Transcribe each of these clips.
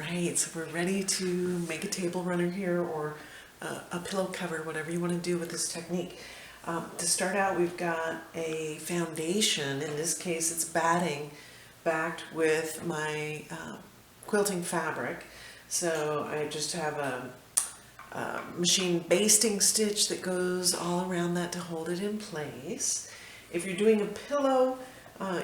right, so we're ready to make a table runner here, or a pillow cover, whatever you want to do with this technique. To start out, we've got a foundation. In this case, it's batting backed with my quilting fabric. So I just have a machine basting stitch that goes all around that to hold it in place. If you're doing a pillow,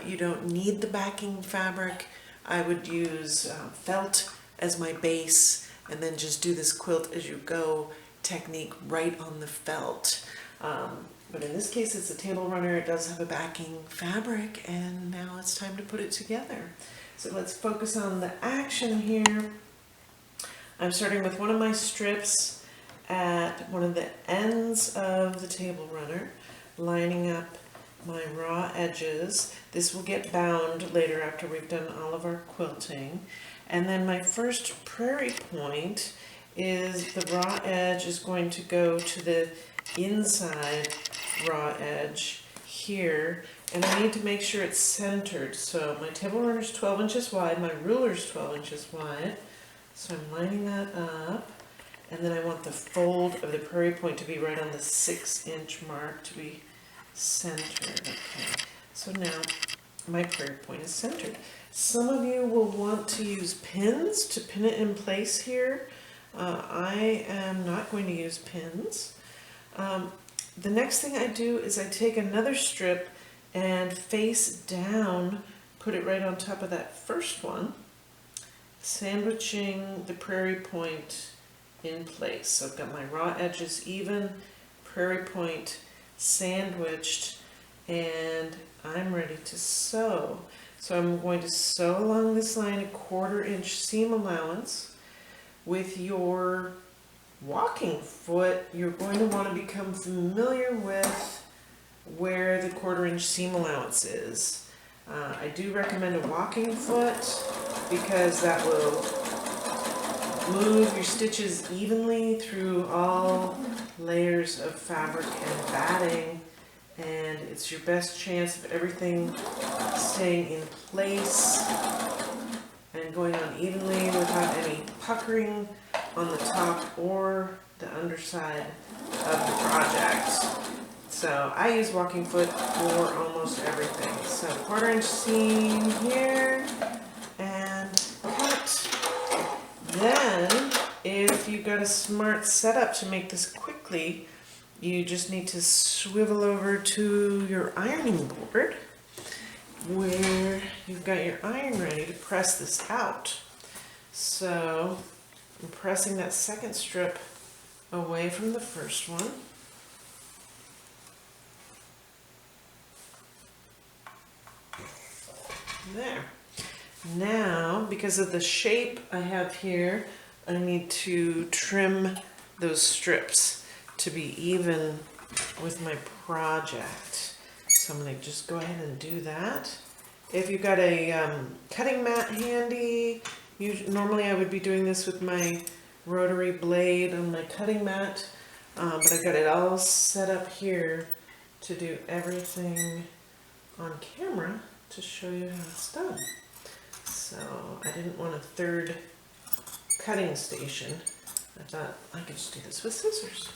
you don't need the backing fabric. I would use felt as my base and then just do this quilt as you go technique right on the felt. But in this case, it's a table runner. It does have a backing fabric, and now it's time to put it together. So let's focus on the action here. I'm starting with one of my strips at one of the ends of the table runner, lining up my raw edges. This will get bound later after we've done all of our quilting. And then my first prairie point is the raw edge is going to go to the inside raw edge here, and I need to make sure it's centered. So my table runner is 12 inches wide, my ruler is 12 inches wide, so I'm lining that up, and then I want the fold of the prairie point to be right on the 6-inch mark to be centered. Okay, so now my prairie point is centered. Some of you will want to use pins to pin it in place here. I am not going to use pins. The next thing I do is I take another strip and face down, put it right on top of that first one, sandwiching the prairie point in place. So I've got my raw edges even, prairie point sandwiched, and I'm ready to sew. So I'm going to sew along this line a 1/4 inch seam allowance. With your walking foot, you're going to want to become familiar with where the 1/4 inch seam allowance is. I do recommend a walking foot because that will move your stitches evenly through all layers of fabric and batting, and it's your best chance of everything staying in place and going on evenly without any puckering on the top or the underside of the project. So I use walking foot for almost everything. So 1/4 inch seam here and cut. Then if you've got a smart setup to make this quickly, you just need to swivel over to your ironing board where you've got your iron ready to press this out. So I'm pressing that second strip away from the first one. There. Now, because of the shape I have here, I need to trim those strips to be even with my project. So I'm going to just go ahead and do that. If you've got a cutting mat handy, normally I would be doing this with my rotary blade on my cutting mat, but I've got it all set up here to do everything on camera to show you how it's done. So I didn't want a third cutting station. I thought I could just do this with scissors.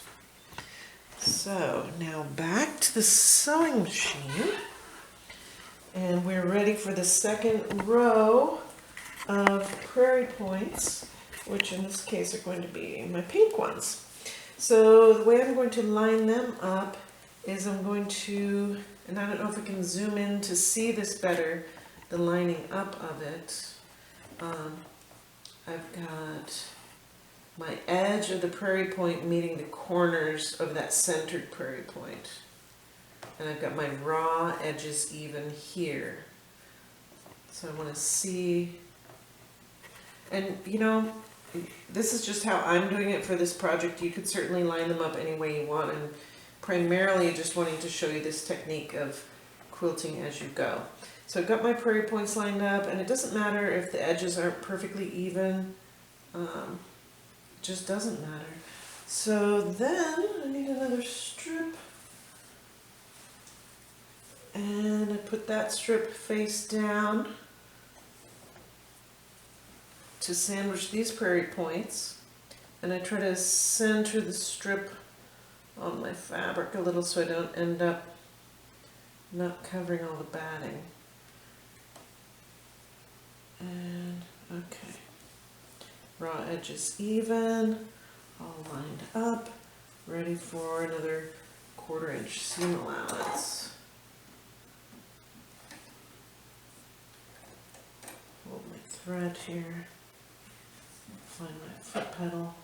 So now back to the sewing machine, and we're ready for the second row of prairie points, which in this case are going to be my pink ones. So the way I'm going to line them up is I'm going to, and I don't know if I can zoom in to see this better, the lining up of it. I've got my edge of the prairie point meeting the corners of that centered prairie point. And I've got my raw edges even here. So I want to see, and you know, this is just how I'm doing it for this project. You could certainly line them up any way you want, and primarily just wanting to show you this technique of quilting as you go. So I've got my prairie points lined up, and it doesn't matter if the edges aren't perfectly even. It just doesn't matter. So then I need another strip, and I put that strip face down to sandwich these prairie points, and I try to center the strip on my fabric a little so I don't end up not covering all the batting. And okay, raw edges even, all lined up, ready for another 1/4 inch seam allowance. Hold my thread here, find my foot pedal.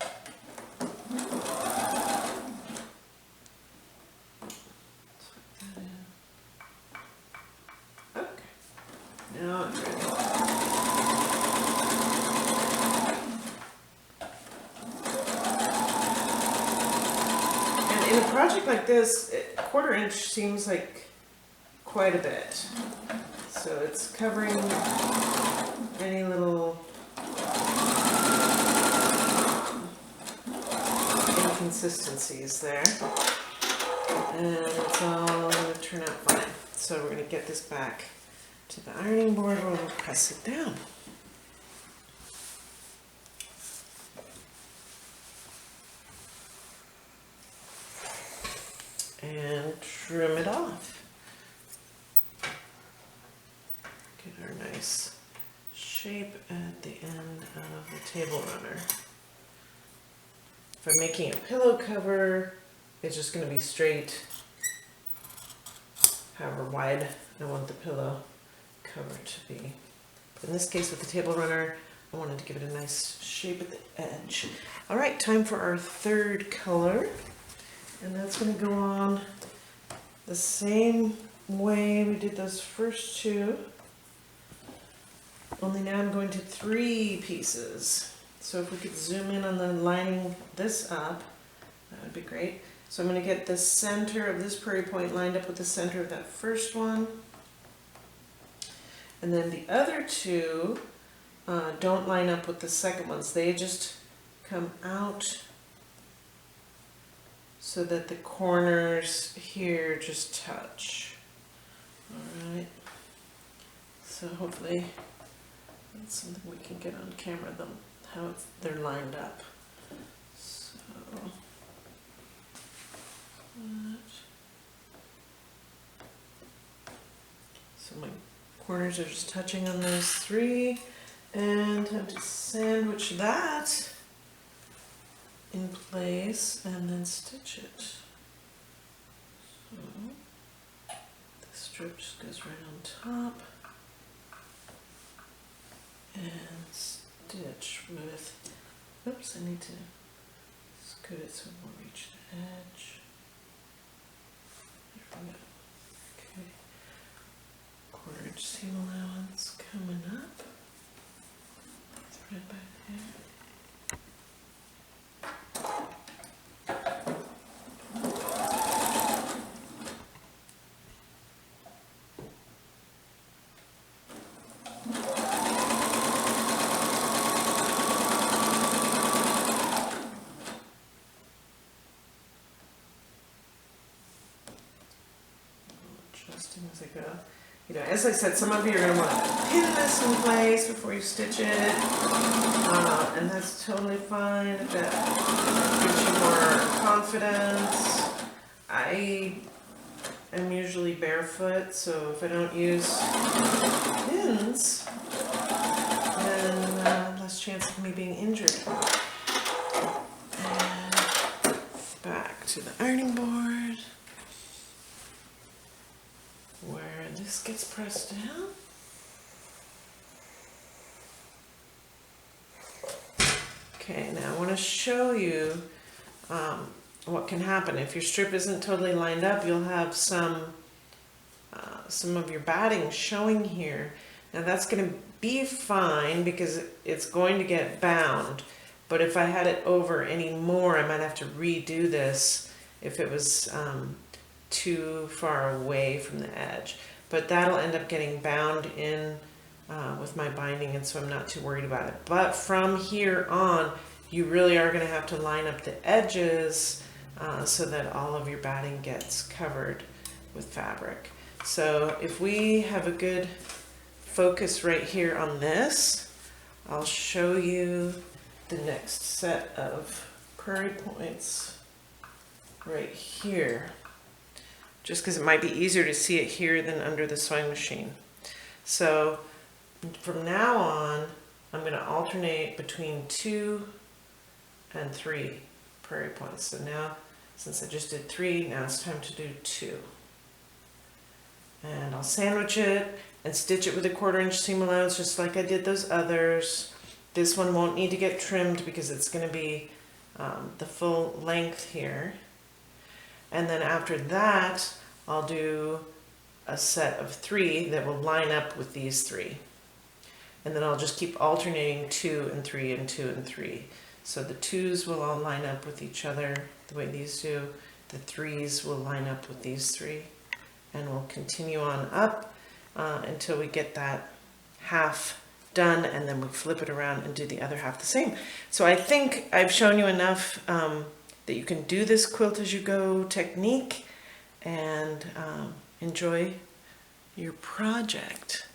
Now I'm ready. And in a project like this, 1/4 inch seems like quite a bit. So it's covering any little inconsistencies there. And it's all going to turn out fine. So we're going to get this back to the ironing board where we'll press it down. And trim it off. Get our nice shape at the end of the table runner. If I'm making a pillow cover, it's just going to be straight, however wide I want the pillow cover to be. But in this case with the table runner, I wanted to give it a nice shape at the edge. All right, time for our third color. And that's going to go on the same way we did those first two. Only now I'm going to 3 pieces. So if we could zoom in on the lining this up, that would be great. So I'm going to get the center of this prairie point lined up with the center of that first one. And then the other two don't line up with the second ones. They just come out so that the corners here just touch. All right. So hopefully that's something we can get on camera, how they're lined up. So my corners are just touching on those 3, and time to sandwich that in place and then stitch it. So the strip just goes right on top and stitch with, oops, I need to scoot it so it won't reach the edge. There we go. Okay. 1/4 inch seam allowance coming up. Thread back there. Adjusting as I go. You know, as I said, some of you are going to want to pin this in place before you stitch it, and that's totally fine if that gives you more confidence. I am usually barefoot, so if I don't use pins, then less chance of me being injured. And back to the ironing board, where this gets pressed down. Okay, now I want to show you what can happen. If your strip isn't totally lined up, you'll have some of your batting showing here. Now that's going to be fine because it's going to get bound, but if I had it over any more, I might have to redo this if it was too far away from the edge. But that'll end up getting bound in with my binding, and so I'm not too worried about it. But from here on, you really are going to have to line up the edges so that all of your batting gets covered with fabric. So if we have a good focus right here on this, I'll show you the next set of prairie points right here, just because it might be easier to see it here than under the sewing machine. So from now on, I'm going to alternate between 2 and 3 prairie points. So now, since I just did 3, now it's time to do 2. And I'll sandwich it and stitch it with a 1/4 inch seam allowance, just like I did those others. This one won't need to get trimmed because it's going to be the full length here. And then after that, I'll do a set of 3 that will line up with these 3. And then I'll just keep alternating 2 and 3 and 2 and 3. So the 2s will all line up with each other the way these do. The 3s will line up with these 3. And we'll continue on up until we get that half done, and then we'll flip it around and do the other half the same. So I think I've shown you enough that you can do this quilt as you go technique and enjoy your project.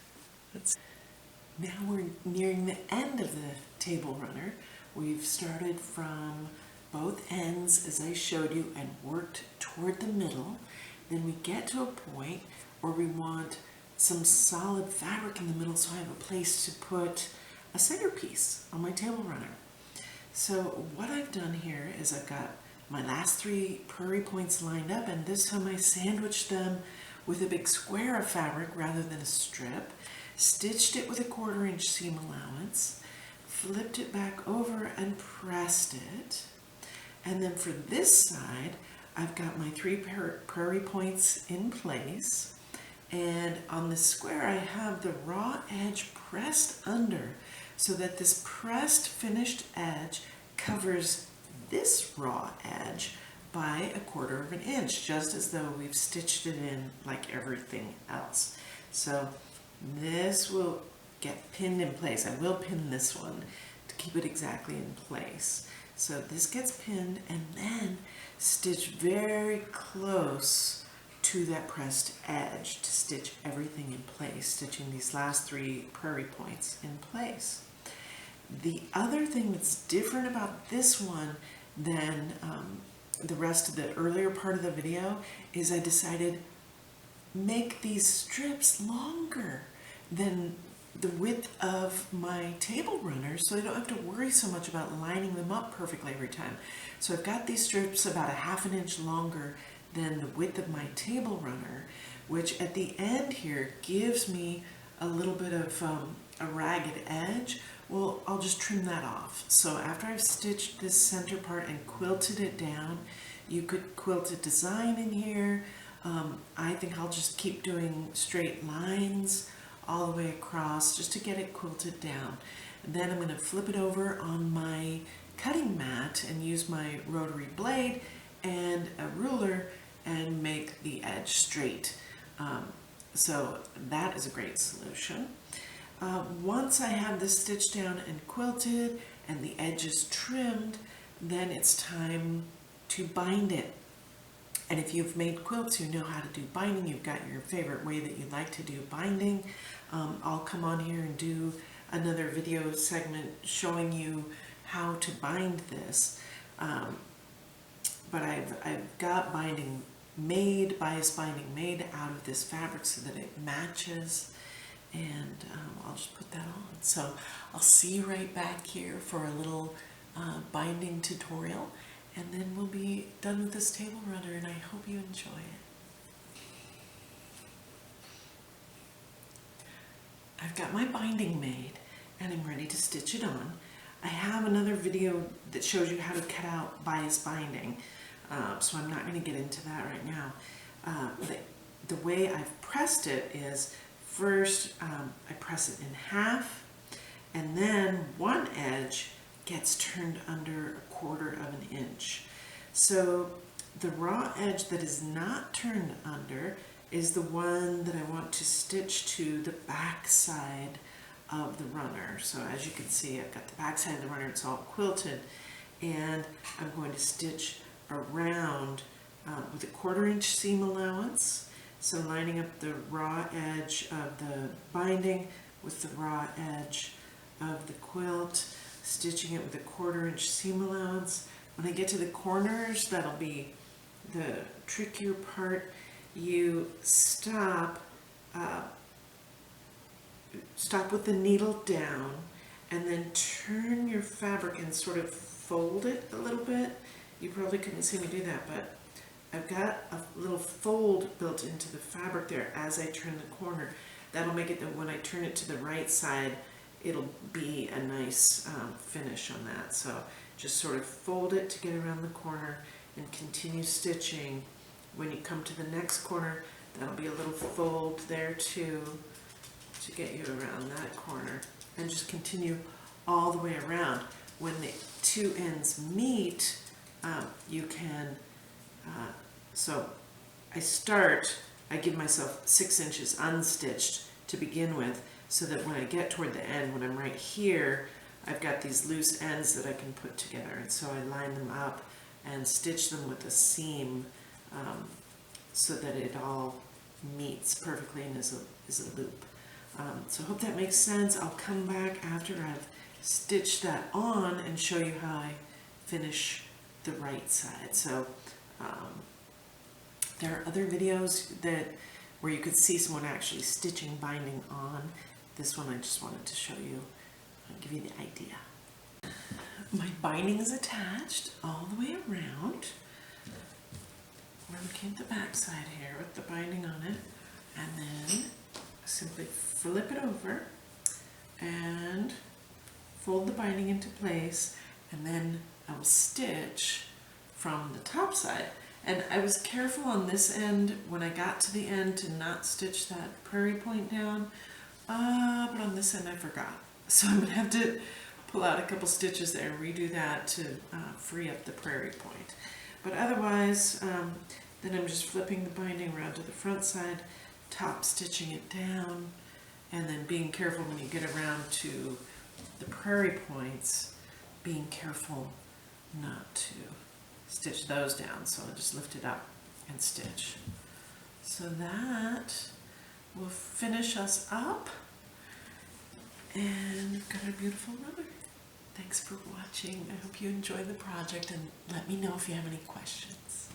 Now we're nearing the end of the table runner. We've started from both ends as I showed you and worked toward the middle. Then we get to a point where we want some solid fabric in the middle, so I have a place to put a centerpiece on my table runner. So what I've done here is I've got my last 3 prairie points lined up, and this time I sandwiched them with a big square of fabric rather than a strip, stitched it with a 1/4 inch seam allowance, flipped it back over and pressed it. And then for this side, I've got my 3 prairie points in place, and on the square I have the raw edge pressed under so that this pressed finished edge covers this raw edge by a 1/4 inch, just as though we've stitched it in like everything else. So this will get pinned in place. I will pin this one to keep it exactly in place. So this gets pinned, and then stitch very close to that pressed edge to stitch everything in place, stitching these last 3 prairie points in place. The other thing that's different about this one than the rest of the earlier part of the video is I decided make these strips longer than the width of my table runner, so I don't have to worry so much about lining them up perfectly every time. So I've got these strips about a 1/2 inch longer than the width of my table runner, which at the end here gives me a little bit of a ragged edge. Well, I'll just trim that off. So after I've stitched this center part and quilted it down, you could quilt a design in here. I think I'll just keep doing straight lines all the way across just to get it quilted down. And then I'm going to flip it over on my cutting mat and use my rotary blade and a ruler and make the edge straight. So that is a great solution. Once I have this stitched down and quilted and the edges trimmed, then it's time to bind it. And if you've made quilts, you know how to do binding. You've got your favorite way that you like to do binding. I'll come on here and do another video segment showing you how to bind this. But I've got binding made, bias binding made out of this fabric so that it matches. And I'll just put that on. So I'll see you right back here for a little binding tutorial. And then we'll be done with this table runner, and I hope you enjoy it. I've got my binding made, and I'm ready to stitch it on. I have another video that shows you how to cut out bias binding, so I'm not going to get into that right now. The way I've pressed it is first I press it in half, and then one edge gets turned under 1/4 inch. So the raw edge that is not turned under is the one that I want to stitch to the back side of the runner. So as you can see, I've got the back side of the runner, it's all quilted, and I'm going to stitch around with a 1/4 inch seam allowance. So lining up the raw edge of the binding with the raw edge of the quilt, stitching it with a 1/4 inch seam allowance. When I get to the corners, that'll be the trickier part. You stop with the needle down and then turn your fabric and sort of fold it a little bit. You probably couldn't see me do that, but I've got a little fold built into the fabric there as I turn the corner. That'll make it that when I turn it to the right side, it'll be a nice finish on that. So just sort of fold it to get around the corner and continue stitching. When you come to the next corner, that'll be a little fold there too to get you around that corner, and just continue all the way around. When the two ends meet, you can, so I give myself 6 inches unstitched to begin with, so that when I get toward the end, when I'm right here, I've got these loose ends that I can put together. And so I line them up and stitch them with a seam so that it all meets perfectly and is a loop. So I hope that makes sense. I'll come back after I've stitched that on and show you how I finish the right side. So there are other videos where you could see someone actually stitching binding on. This one I just wanted to show you, give you the idea. My binding is attached all the way around. We're looking at the back side here with the binding on it, and then simply flip it over and fold the binding into place, and then I will stitch from the top side. And I was careful on this end when I got to the end to not stitch that prairie point down, but on this end I forgot. So I'm going to have to pull out a couple stitches there and redo that to free up the prairie point. But otherwise, then I'm just flipping the binding around to the front side, top stitching it down, and then being careful when you get around to the prairie points, being careful not to stitch those down. So I'll just lift it up and stitch. So that will finish us up, and we've got our beautiful runner. Thanks for watching. I hope you enjoy the project, and let me know if you have any questions.